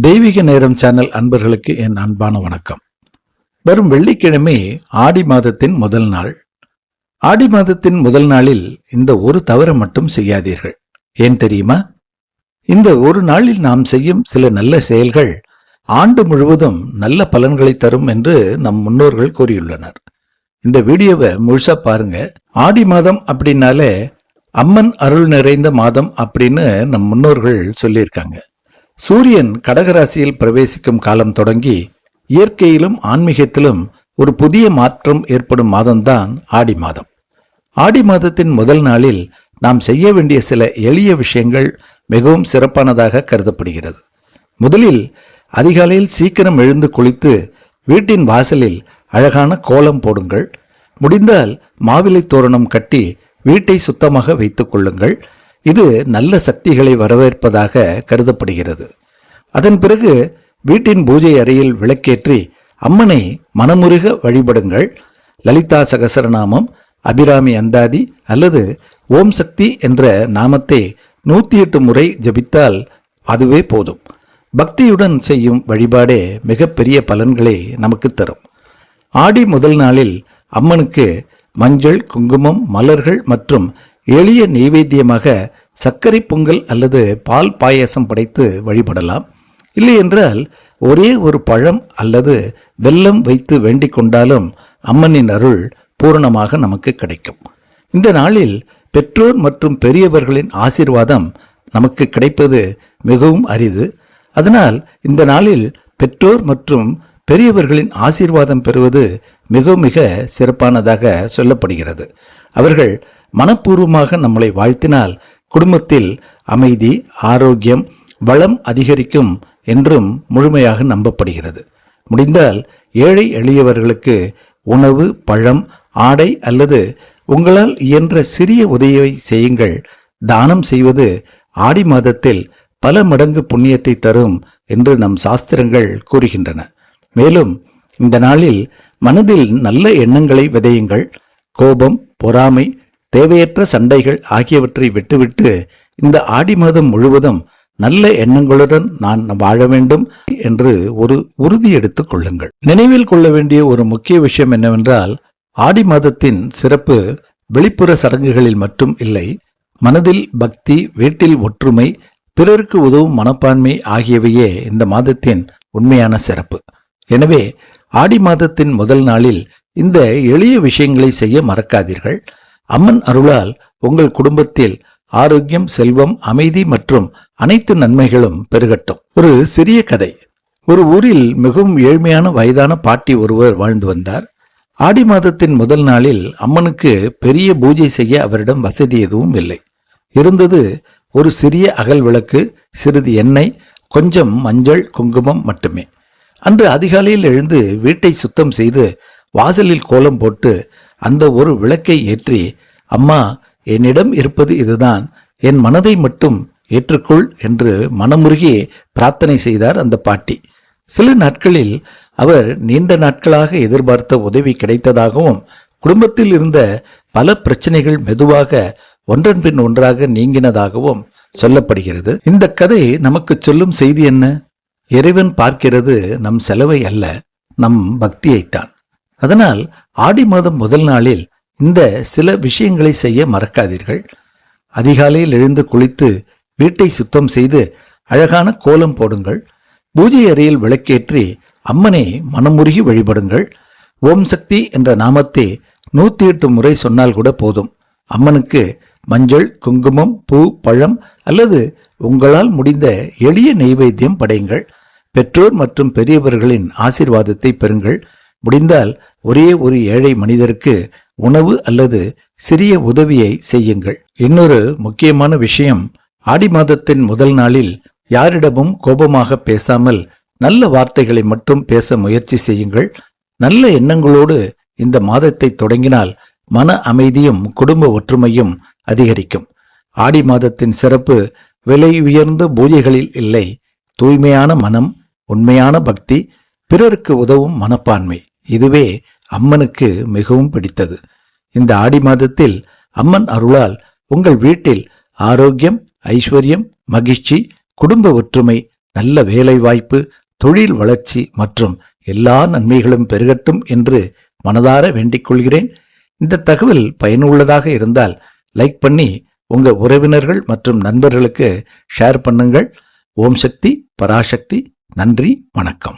தெய்வீக நேரம் சேனல் அன்பர்களுக்கு என் அன்பான வணக்கம். வரும் வெள்ளிக்கிழமை ஆடி மாதத்தின் முதல் நாள். ஆடி மாதத்தின் முதல் நாளில் இந்த ஒரு தவறை மட்டும் செய்யாதீர்கள். ஏன் தெரியுமா? இந்த ஒரு நாளில் நாம் செய்யும் சில நல்ல செயல்கள் ஆண்டு முழுவதும் நல்ல பலன்களை தரும் என்று நம் முன்னோர்கள் கூறியுள்ளனர். இந்த வீடியோவை முழுசா பாருங்க. ஆடி மாதம் அப்படின்னாலே அம்மன் அருள் நிறைந்த மாதம் அப்படின்னு நம் முன்னோர்கள் சொல்லியிருக்காங்க. சூரியன் கடகராசியில் பிரவேசிக்கும் காலம் தொடங்கி இயற்கையிலும் ஆன்மீகத்திலும் ஒரு புதிய மாற்றம் ஏற்படும் மாதம்தான் ஆடி மாதம். ஆடி மாதத்தின் முதல் நாளில் நாம் செய்ய வேண்டிய சில எளிய விஷயங்கள் மிகவும் சிறப்பானதாக கருதப்படுகிறது. முதலில் அதிகாலையில் சீக்கிரம் எழுந்து குளித்து வீட்டின் வாசலில் அழகான கோலம் போடுங்கள். முடிந்தால் மாவிலை தோரணம் கட்டி வீட்டை சுத்தமாக வைத்துக் கொள்ளுங்கள். இது நல்ல சக்திகளை வரவேற்பதாக கருதப்படுகிறது. அதன் பிறகு வீட்டின் பூஜை அறையில் விளக்கேற்றி அம்மனை மனமுருக வழிபடுங்கள். லலிதா சகசரநாமம், அபிராமி அந்தாதி அல்லது ஓம் சக்தி என்ற நாமத்தை 108 முறை ஜபித்தால் அதுவே போதும். பக்தியுடன் செய்யும் வழிபாடே மிகப்பெரிய பலன்களை நமக்கு தரும். ஆடி முதல் நாளில் அம்மனுக்கு மஞ்சள், குங்குமம், மலர்கள் மற்றும் எளிய நெய்வேத்தியமாக சர்க்கரை பொங்கல் அல்லது பால் பாயசம் படைத்து வழிபடலாம். இல்லை என்றால் ஒரே ஒரு பழம் அல்லது வெல்லம் வைத்து வேண்டிக் கொண்டாலும் அம்மனின் அருள் பூரணமாக நமக்கு கிடைக்கும். இந்த நாளில் பெற்றோர் மற்றும் பெரியவர்களின் ஆசீர்வாதம் நமக்கு கிடைப்பது மிகவும் அரிது. அதனால் இந்த நாளில் பெற்றோர் மற்றும் பெரியவர்களின் ஆசீர்வாதம் பெறுவது மிக சிறப்பானதாக சொல்லப்படுகிறது. அவர்கள் மனப்பூர்வமாக நம்மளை வாழ்த்தினால் குடும்பத்தில் அமைதி, ஆரோக்கியம், வளம் அதிகரிக்கும் என்றும் முழுமையாக நம்பப்படுகிறது. முடிந்தால் ஏழை எளியவர்களுக்கு உணவு, பழம், ஆடை அல்லது உங்களால் இயன்ற சிறிய உதவியை செய்யுங்கள். தானம் செய்வது ஆடி மாதத்தில் பல மடங்கு புண்ணியத்தை தரும் என்று நம் சாஸ்திரங்கள் கூறுகின்றன. மேலும் இந்த நாளில் மனதில் நல்ல எண்ணங்களை விதையுங்கள். கோபம், பொறாமை, தேவையற்ற சண்டைகள் ஆகியவற்றை விட்டுவிட்டு இந்த ஆடி மாதம் முழுவதும் நல்ல எண்ணங்களுடன் நான் வாழ வேண்டும் என்று ஒரு உறுதி எடுத்துக் கொள்ளுங்கள். நினைவில் கொள்ள வேண்டிய ஒரு முக்கிய விஷயம் என்னவென்றால், ஆடி மாதத்தின் சிறப்பு வெளிப்புற சடங்குகளில் மட்டும் இல்லை. மனதில் பக்தி, வீட்டில் ஒற்றுமை, பிறருக்கு உதவும் மனப்பான்மை ஆகியவையே இந்த மாதத்தின் உண்மையான சிறப்பு. எனவே ஆடி மாதத்தின் முதல் நாளில் இந்த எளிய விஷயங்களை செய்ய மறக்காதீர்கள். அம்மன் அருளால் உங்கள் குடும்பத்தில் ஆரோக்கியம், செல்வம், அமைதி மற்றும் அனைத்து நன்மைகளும் பெருகட்டும். ஒரு சிறிய கதை. ஒரு ஊரில் மிகவும் ஏழ்மையான வயதான பாட்டி ஒருவர் வாழ்ந்து வந்தார். ஆடி மாதத்தின் முதல் நாளில் அம்மனுக்கு பெரிய பூஜை செய்ய அவரிடம் வசதி எதுவும் இல்லை. இருந்தது ஒரு சிறிய அகல் விளக்கு, சிறிது எண்ணெய், கொஞ்சம் மஞ்சள், குங்குமம் மட்டுமே. அன்று அதிகாலையில் எழுந்து வீட்டை சுத்தம் செய்து வாசலில் கோலம் போட்டு அந்த ஒரு விளக்கை ஏற்றி, அம்மா, என்னிடம் இருப்பது இதுதான், என் மனதை மட்டும் ஏற்றுக்கொள் என்று மனமுருகி பிரார்த்தனை செய்தார் அந்த பாட்டி. சில நாட்களில் அவர் நீண்ட நாட்களாக எதிர்பார்த்த உதவி கிடைத்ததாகவும் குடும்பத்தில் இருந்த பல பிரச்சனைகள் மெதுவாக ஒன்றன் பின் ஒன்றாக நீங்கினதாகவும் சொல்லப்படுகிறது. இந்த கதை நமக்கு சொல்லும் செய்தி என்ன? இறைவன் பார்க்கிறது நம் செலவை அல்ல, நம் பக்தியைத்தான். அதனால் ஆடி மாதம் முதல் நாளில் இந்த சில விஷயங்களை செய்ய மறக்காதீர்கள். அதிகாலையில் எழுந்து குளித்து வீட்டை சுத்தம் செய்து அழகான கோலம் போடுங்கள். பூஜை அறையில் விளக்கேற்றி அம்மனை மனமுருகி வழிபடுங்கள். ஓம் சக்தி என்ற நாமத்தை 108 முறை சொன்னால் கூட போதும். அம்மனுக்கு மஞ்சள், குங்குமம், பூ, பழம் அல்லது உங்களால் முடிந்த எளிய நெய்வேத்தியம் படையுங்கள். பெற்றோர் மற்றும் பெரியவர்களின் ஆசீர்வாதத்தை பெறுங்கள். முடிந்தால் ஒரே ஒரு ஏழை மனிதருக்கு உணவு அல்லது சிறிய உதவியை செய்யுங்கள். இன்னொரு முக்கியமான விஷயம், ஆடி மாதத்தின் முதல் நாளில் யாரிடமும் கோபமாக பேசாமல் நல்ல வார்த்தைகளை மட்டும் பேச முயற்சி செய்யுங்கள். நல்ல எண்ணங்களோடு இந்த மாதத்தை தொடங்கினால் மன அமைதியும் குடும்ப ஒற்றுமையும் அதிகரிக்கும். ஆடி மாதத்தின் சிறப்பு விலை உயர்ந்த பூஜைகளில் இல்லை, தூய்மையான மனம், உண்மையான பக்தி, பிறருக்கு உதவும் மனப்பான்மை. இதுவே அம்மனுக்கு மிகவும் பிடித்தது. இந்த ஆடி மாதத்தில் அம்மன் அருளால் உங்கள் வீட்டில் ஆரோக்கியம், ஐஸ்வர்யம், மகிழ்ச்சி, குடும்ப ஒற்றுமை, நல்ல வேலை வாய்ப்பு, தொழில் வளர்ச்சி மற்றும் எல்லா நன்மைகளும் பெருகட்டும் என்று மனதார வேண்டிக் கொள்கிறேன். இந்த தகவல் பயனுள்ளதாக இருந்தால் லைக் பண்ணி உங்க உறவினர்கள் மற்றும் நண்பர்களுக்கு ஷேர் பண்ணுங்கள். ஓம் சக்தி, பராசக்தி. நன்றி, வணக்கம்.